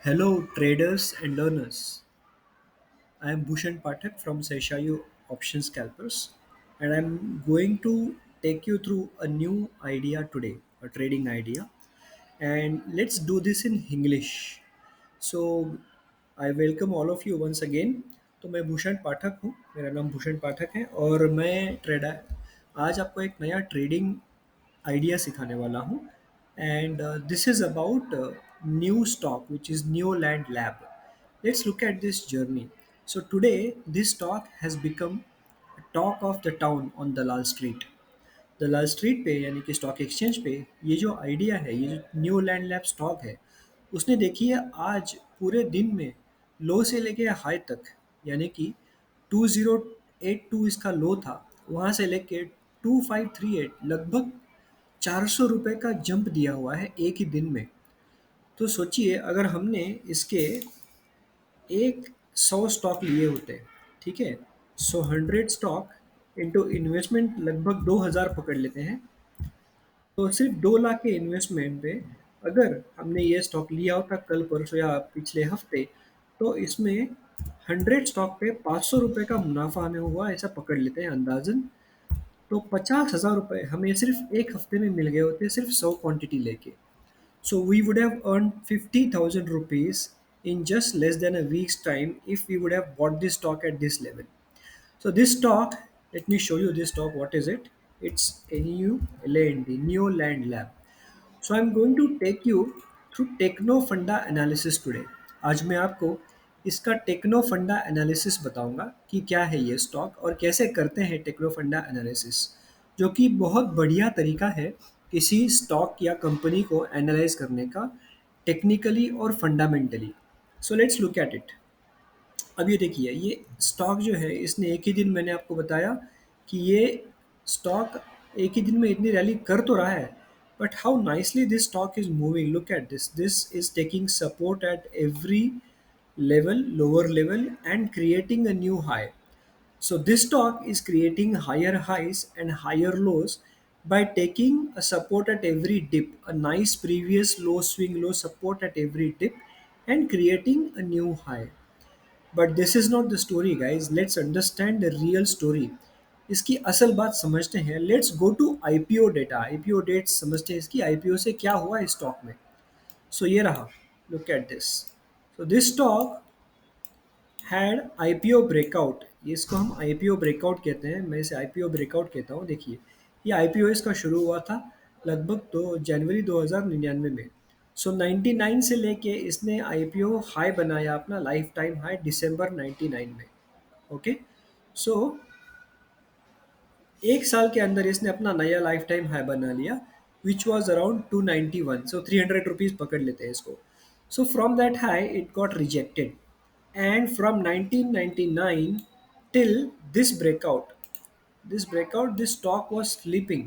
Hello, traders and learners. I am Bhushan Pathak from Seshayu Options Scalpers, and I'm going to take you through a new idea today, a trading idea. And let's do this in English. So, I welcome all of you once again. तो मैं भूषण पाठक हूँ, मेरा नाम भूषण पाठक है और मैं trader आज आपको एक नया ट्रेडिंग आइडिया सिखाने वाला हूँ. And this is about new stock which is new land lab. Let's look at this journey. So today this stock has become talk of the town on Dalal street. Dalal street पे यानी कि stock exchange पे ये जो idea है, ये जो new land lab stock है, उसने देखिए आज पूरे दिन में लो से लेके हाई तक, यानी कि 2082 इसका लो था, वहाँ से लेके 2538 लगभग 400 रुपये का जंप दिया हुआ है एक ही दिन में. तो सोचिए अगर हमने इसके एक 100 स्टॉक लिए होते, ठीक है, सो 100 स्टॉक इंटू इन्वेस्टमेंट लगभग 2000 पकड़ लेते हैं. तो सिर्फ 2 लाख के इन्वेस्टमेंट पे अगर हमने ये स्टॉक लिया होता कल परसों या पिछले हफ्ते, तो इसमें 100 स्टॉक पे 500 रुपये का मुनाफा हमें हुआ, ऐसा पकड़ लेते हैं अंदाजन. तो 50,000 रुपये हमें सिर्फ एक हफ्ते में मिल गए होते सिर्फ 100 क्वांटिटी लेके. So we would have earned 50,000 rupees in just less than a week's time if we would have bought this stock at this level. So this stock, let me show you this stock. What is it? It's NULAND, Neo Land Lab. So I'm going to take you through techno funda analysis today. आज मैं आपको इसका techno funda analysis बताऊंगा कि क्या है ये stock और कैसे करते हैं टेक्नो फंडा एनालिसिस, जो कि बहुत बढ़िया तरीका है किसी स्टॉक या कंपनी को एनालाइज करने का, टेक्निकली और fundamentally. So let's look at it. अब ये देखिए, ये स्टॉक जो है इसने एक ही दिन, मैंने आपको बताया कि ये स्टॉक एक ही दिन में इतनी रैली कर तो रहा है, but how nicely this stock is moving. Look at this. This is taking support at every level, lower level, and creating a new high. So this stock is creating higher highs and higher lows by taking a support at every dip, a nice previous low swing low support at every dip, and creating a new high. But this is not the story, guys. Let's understand the real story. इसकी असल बात समझते हैं. Let's go to IPO data. IPO date समझते हैं इसकी, IPO से क्या हुआ इस स्टॉक में. सो ये रहा. Look at this. So this stock had IPO breakout. ये इसको हम आईपीओ ब्रेकआउट कहते हैं, मैं इसे आईपीओ ब्रेकआउट कहता हूँ. देखिए, ये आईपीओ इसका शुरू हुआ था लगभग तो जनवरी 2099 में. सो 99 से लेके इसने आईपीओ हाई बनाया अपना, लाइफ टाइम हाई दिसंबर 99 में. ओके. सो एक साल के अंदर इसने अपना नया लाइफ टाइम हाई बना लिया, which was around 291. So 300 rupees पकड़ लेते हैं इसको. So from that high it got rejected, and from 1999 till this breakout, this stock was sleeping.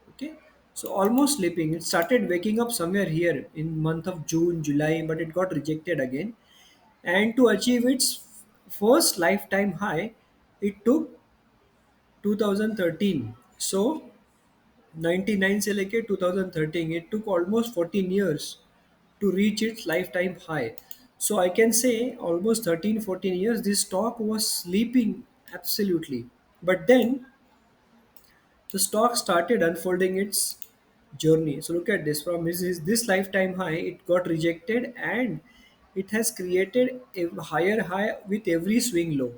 Okay, so almost sleeping. It started waking up somewhere here in month of June, July, but it got rejected again. And to achieve its first lifetime high, it took 2013. So 99 से लेके 2013, it took almost 14 years to reach its lifetime high. So I can say almost 13 14 years this stock was sleeping absolutely. But then the stock started unfolding its journey. So look at this. From this lifetime high, it got rejected and it has created a higher high with every swing low,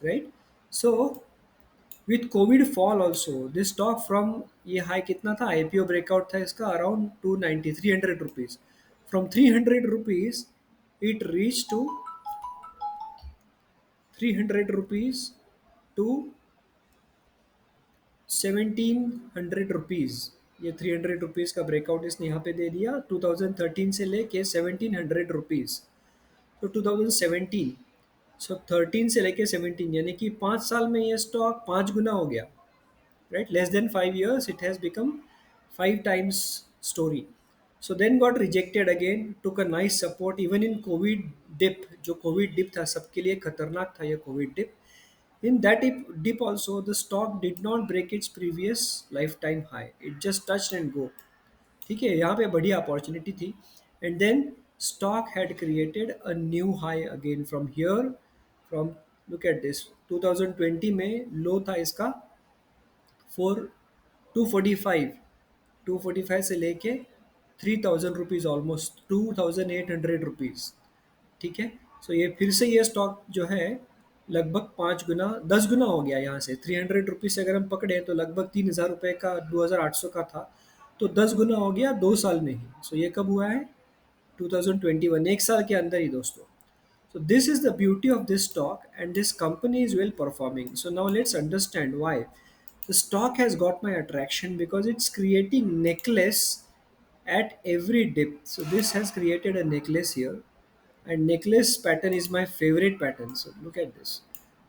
right? So with Covid fall also this stock from, ये high कितना था, IPO breakout था इसका around 290 300 rupees. From 300 rupees it reach to 300 rupees to 1700 rupees. ये 300 rupees का breakout इसने यहाँ पे दे दिया 2013 से लेके 1700 रुपीज. तो 2017, सो 13 से लेके 17, यानी कि 5 साल में ये स्टॉक 5 गुना हो गया. Right, less than 5 years it has become 5 times story. So then got rejected again, took a nice support even in covid dip. जो covid dip था सबके लिए खतरनाक था ये covid dip. In that dip also the stock did not break its previous lifetime high, it just touched and go. ठीक है, यहाँ पे बढ़िया अपॉर्चुनिटी थी. And then stock had created a new high again from here. From, look at this, 2020 में लो था इसका 245, 245 से लेके 3000 रुपीज़, ऑलमोस्ट 2800 रुपीज़। ठीक है। सो ये फिर से ये स्टॉक जो है लगभग 5 गुना, 10 गुना हो गया यहाँ से। 300 रुपीज़ से अगर हम पकड़े तो लगभग 3000 रुपये का, 2800 का था, तो 10 गुना हो गया 2 साल में ही। सो ये कब हुआ है? 2021, एक साल के अंदर ही दोस्तों। So this is the beauty of this stock, and this company is well performing. So now let's understand why. The stock has got my attraction because it's creating necklace at every dip. So this has created a necklace here, and necklace pattern is my favorite pattern. So look at this.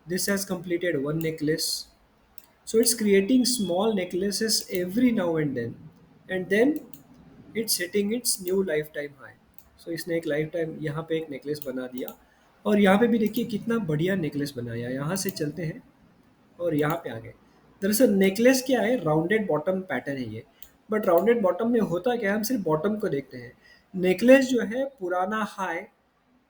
This has completed one necklace. So it's creating small necklaces every now and then it's hitting its new lifetime high. So इसने एक life time यहाँ पे एक necklace बना दिया, और यहाँ पे भी देखिए कितना बढ़िया नेकलेस बनाया। यहाँ से चलते हैं और यहाँ पे आ गए। दरअसल नेकलेस क्या है, राउंडेड बॉटम पैटर्न है ये। बट राउंडेड बॉटम में होता क्या है, हम सिर्फ बॉटम को देखते हैं। नेकलेस जो है पुराना हाई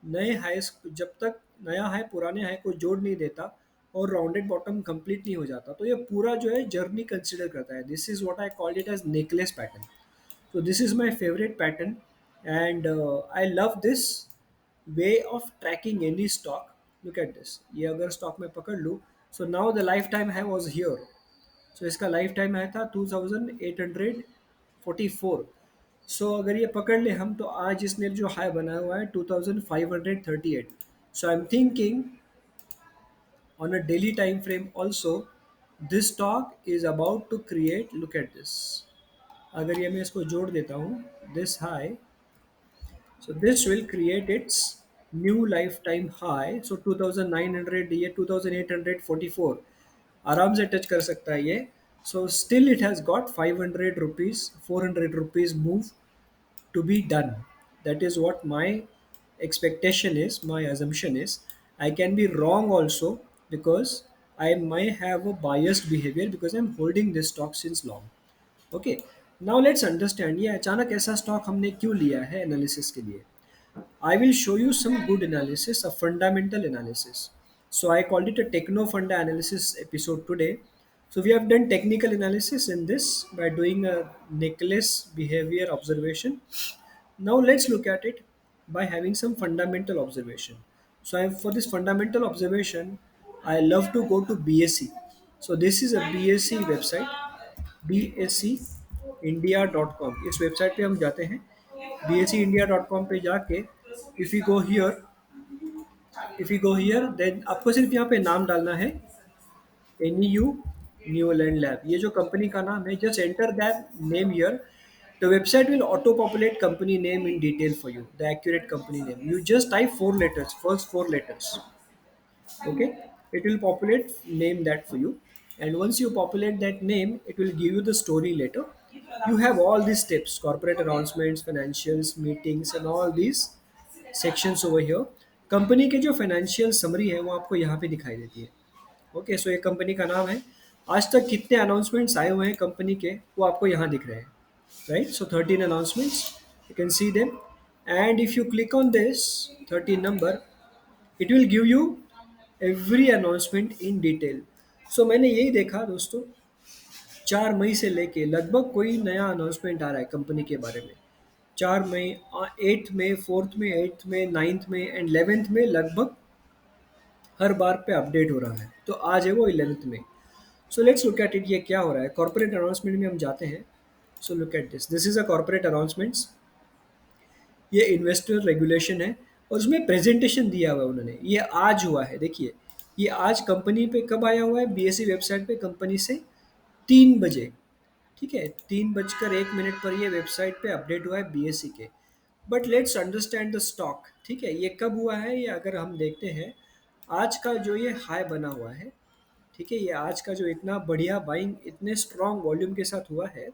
नए हाई, जब तक नया हाई पुराने हाई को जोड़ नहीं देता और राउंडेड बॉटम कंप्लीट नहीं हो जाता, तो ये पूरा जो है जर्नी कंसिडर करता है। This is what I called it as necklace pattern. So this is my favorite pattern, and I love this way of tracking any stock. Look at this. ये अगर stock में पकड़ लूँ, so now the lifetime high was here. So इसका lifetime high था 2844. So अगर ये पकड़ ले हम, तो आज इसने जो हाई बनाया हुआ है 2538. So I'm thinking on a daily time frame also, this stock is about to create. Look at this. अगर ये मैं इसको जोड़ देता हूँ, this high, so this will create its new lifetime high. So 2900, ये 2844 आराम से टच कर सकता है ये। So still it has got 500 rupees, 400 rupees move to be done. That is what my expectation is, my assumption is. I can be wrong also, because I might have a biased behavior because I'm holding this stock since long. Okay, now let's understand ये अचानक ऐसा stock हमने क्यों लिया है analysis के लिए। I will show you some good analysis, a fundamental analysis. So I called it a techno funda analysis episode today. So we have done technical analysis in this by doing a necklace behavior observation. Now let's look at it by having some fundamental observation. So for this fundamental observation, I love to go to BSC. So this is a BSC website, bscindia.com। इस website पे हम जाते हैं, bscindia.com पे जाके, if you go here, then आपको सिर्फ यहाँ पे नाम डालना है, NEU न्यूलैंड लैब, ये जो कंपनी का नाम है। Just enter that name here. The website will auto-populate company name in detail for you, the accurate company name. You just type 4 letters, first 4 letters. Okay, it will populate name that for you, and once you populate that name, it will give you the story later. You have all these steps: corporate announcements, financials, meetings, and all these sections over here. Company के जो financial summary है वो आपको यहाँ पे दिखाई देती है। ओके, सो ये कंपनी का नाम है। आज तक कितने अनाउंसमेंट्स आए हुए हैं कंपनी के, वो आपको यहाँ दिख रहे हैं, right. So 13 announcements, you can see them, and if you click on this 13 number, it will give you every announcement in detail. So मैंने यही देखा दोस्तों, 4 मई से लेके लगभग कोई नया अनाउंसमेंट आ रहा है कंपनी के बारे में। 4 मई, 8 मई, 4th में, 8th में, 9th में एंड 11th में लगभग हर बार पे अपडेट हो रहा है। तो आज है वो 11th में। सो लेट्स लुक एट इट, ये क्या हो रहा है। कॉर्पोरेट अनाउंसमेंट में हम जाते हैं। So look at this, this is a corporate announcements. ये इन्वेस्टर रेगुलेशन है, और उसमें प्रेजेंटेशन दिया हुआ है उन्होंने। ये आज हुआ है, देखिए ये आज कंपनी पे कब आया हुआ है, बीएससी वेबसाइट पे कंपनी से 3 बजे। ठीक है, 3:01 पर ये वेबसाइट पे अपडेट हुआ है बीएससी के। But let's understand the stock. ठीक है, ये कब हुआ है, ये अगर हम देखते हैं, आज का जो ये हाई बना हुआ है, ठीक है, ये आज का जो इतना बढ़िया बाइंग इतने स्ट्रॉन्ग वॉल्यूम के साथ हुआ है,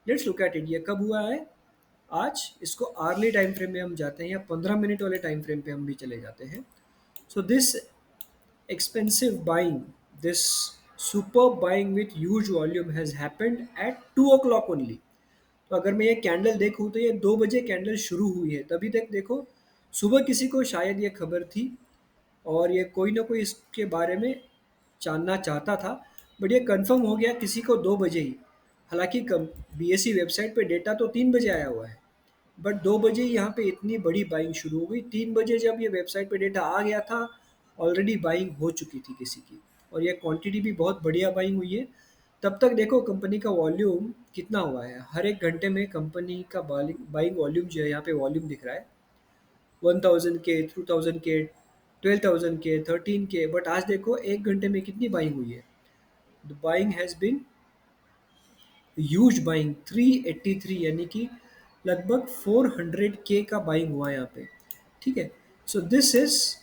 लेट्स लुक एट इट। ये कब हुआ है, आज। इसको आर्ली टाइम फ्रेम में हम जाते हैं, या 15 मिनट वाले टाइम फ्रेम पे हम भी चले जाते हैं। So this expensive buying, this superb buying with huge volume has happened at 2 o'clock only. तो अगर मैं ये कैंडल देखूँ तो ये 2 बजे कैंडल शुरू हुई है, तभी तक देखो सुबह किसी को शायद ये खबर थी और ये कोई ना कोई इसके बारे में जानना चाहता था, बट ये कंफर्म हो गया किसी को 2 बजे ही। हालांकि बीएसई वेबसाइट पे डेटा तो 3 बजे आया हुआ है, बट 2 बजे ही यहाँ पे इतनी बड़ी बाइंग शुरू हो गई। 3 बजे जब ये वेबसाइट पे डेटा आ गया था, ऑलरेडी बाइंग हो चुकी थी किसी की, और ये क्वांटिटी भी बहुत बढ़िया बाइंग हुई है। तब तक देखो कंपनी का वॉल्यूम कितना हुआ है, हर एक घंटे में कंपनी का बाइंग वॉल्यूम जो है, यहाँ पे वॉल्यूम दिख रहा है 1000 के, 2000 के, 12,000 के, 13 के। बट आज देखो एक घंटे में कितनी बाइंग हुई है। The buying has been huge buying 383, यानी कि लगभग 400 के का बाइंग हुआ है यहाँ पे। ठीक है, सो this is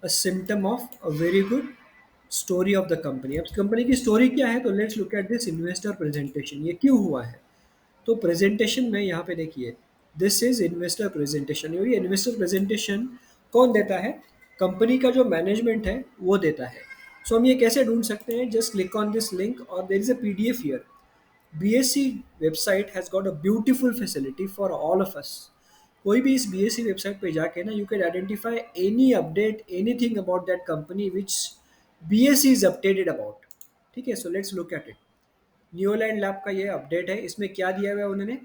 a symptom of a very good story of the company. अब कंपनी की स्टोरी क्या है, तो let's look at this investor presentation, ये क्यों हुआ है। तो प्रेजेंटेशन में यहाँ पे देखिए, दिस इज इन्वेस्टर प्रेजेंटेशन। ये इन्वेस्टर प्रेजेंटेशन कौन देता है, कंपनी का जो मैनेजमेंट है वो देता है। सो हम ये कैसे ढूंढ सकते हैं, just click on this link और there is a PDF here. BSc website has got a beautiful facility for all of us. कोई भी इस BSc वेबसाइट पे जाके ना, you can identify any update, anything about that company which BSc is updated about. ठीक है, so let's look at it. Neuland lab का ये अपडेट है, इसमें क्या दिया हुआ है उन्होंने,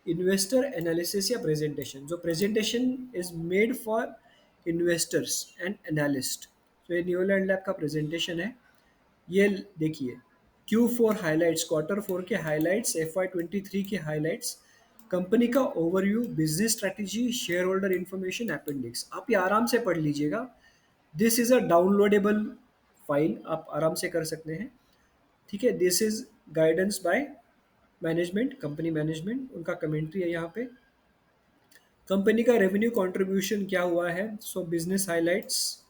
इन्वेस्टर एनालिसिस या प्रेजेंटेशन। जो presentation is made for investors and analyst. तो ये न्यूलैंड लैब का प्रेजेंटेशन है। ये देखिए, Q4 हाइलाइट्स, Q4 के हाइलाइट्स, FY23 के हाइलाइट्स, कंपनी का overview, business strategy, share holder information, appendix. आप ये आराम से पढ़ लीजिएगा। This is a downloadable file, आप आराम से कर सकते हैं। ठीक है, this is guidance by management, company management, उनका कमेंट्री है यहाँ पे। कंपनी का रेवेन्यू कंट्रीब्यूशन क्या हुआ है, सो बिजनेस हाइलाइट्स।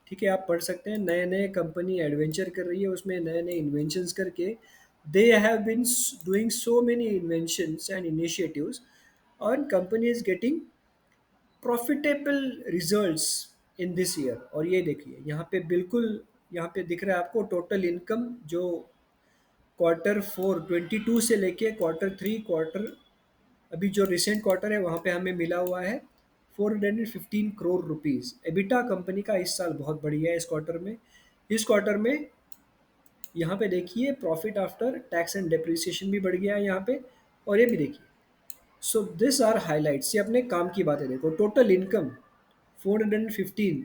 ठीक है, आप पढ़ सकते हैं। नए नए कंपनी एडवेंचर कर रही है, उसमें नए नए इन्वेंशंस करके they have been doing so many inventions and initiatives, और company is getting profitable results in this year. और ये देखिए यहाँ पे बिल्कुल, यहाँ पे दिख रहा है आपको टोटल इनकम, जो Q4 22 से लेके Q3 क्वार्टर, अभी जो रिसेंट क्वार्टर है वहाँ पे हमें मिला हुआ है 415 करोड़ रुपीज़। एबिटा कंपनी का इस साल बहुत बढ़िया है इस क्वार्टर में। इस क्वार्टर में यहाँ पे देखिए profit after tax and depreciation भी बढ़ गया है यहाँ पे, और ये भी देखिए। सो दिस आर हाइलाइट्स, ये अपने काम की बातें। देखो टोटल इनकम 415,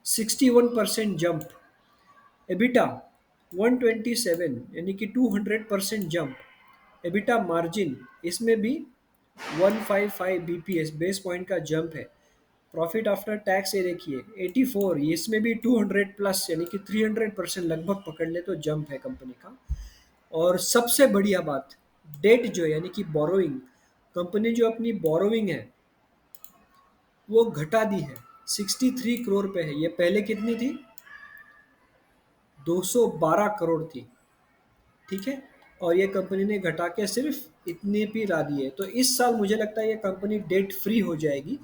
61% जंप। एबिटा 127, यानी कि 200% जंप। एबिटा मार्जिन इसमें भी 155 बीपीएस बेस पॉइंट का जंप है। प्रॉफिट आफ्टर टैक्स ये देखिए 84, इसमें भी 200 प्लस, यानी कि 300% लगभग पकड़ ले तो जंप है कंपनी का। और सबसे बढ़िया बात, डेट जो है यानी कि बोरोइंग, कंपनी जो अपनी बोरोइंग है वो घटा दी है, 63 करोड़ पे है। ये पहले कितनी थी, 212 करोड़ थी। ठीक है, और ये कंपनी ने घटा के सिर्फ इतने पे ला दिए। तो इस साल मुझे लगता है ये कंपनी डेट फ्री हो जाएगी,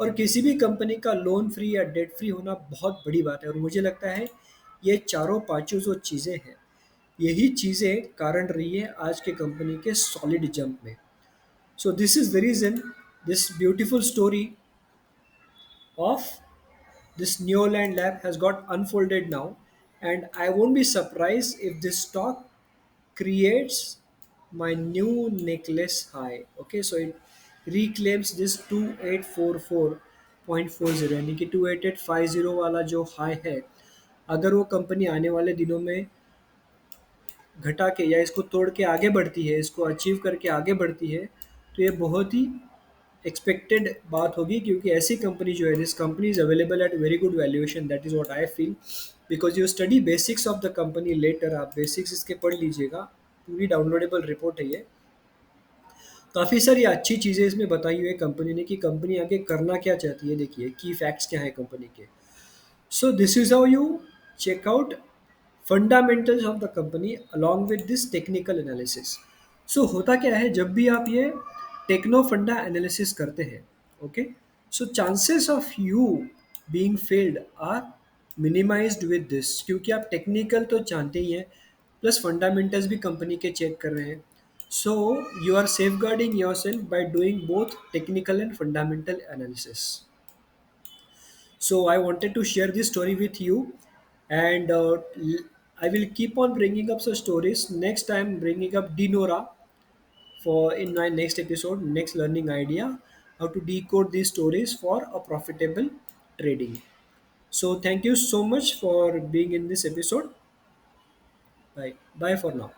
और किसी भी कंपनी का लोन फ्री या डेट फ्री होना बहुत बड़ी बात है। और मुझे लगता है ये चारों पांचों जो चीज़ें हैं, यही चीज़ें कारण रही है आज के कंपनी के सॉलिड जंप में। So this is the reason, this beautiful story of this Neoland lab has got unfolded now, and I won't be surprised if this stock creates my new necklace high. Okay, so it reclaims this 2844.40, यानी कि 28850 वाला जो high है, अगर वो company आने वाले दिनों में घटा के या इसको तोड़ के आगे बढ़ती है, इसको अचीव करके आगे बढ़ती है, तो ये बहुत ही एक्सपेक्टेड बात होगी। क्योंकि ऐसी कंपनी जो है, this company is available at very good valuation, that is what I feel. Because you study basics of the company later, आप बेसिक्स इसके पढ़ लीजिएगा, पूरी डाउनलोडेबल रिपोर्ट है ये। काफ़ी सारी अच्छी चीज़ें इसमें बताई हुई है कंपनी ने कि कंपनी आगे करना क्या चाहती है। देखिए की फैक्ट्स क्या है कंपनी के। So this is how you check out fundamentals of the company along with this technical analysis. So होता क्या है जब भी आप ये टेक्नो फंडा एनालिसिस करते हैं, okay, so chances of you being failed are minimized with this, क्योंकि आप टेक्निकल तो जानते ही हैं, प्लस फंडामेंटल्स भी कंपनी के चेक कर रहे हैं। So you are safeguarding yourself by doing both technical and fundamental analysis. So I wanted to share this story with you, and I will keep on bringing up some stories. Next time, bringing up Dinora for in my next episode, next learning idea, how to decode these stories for a profitable trading. So thank you so much for being in this episode. Bye. Bye for now.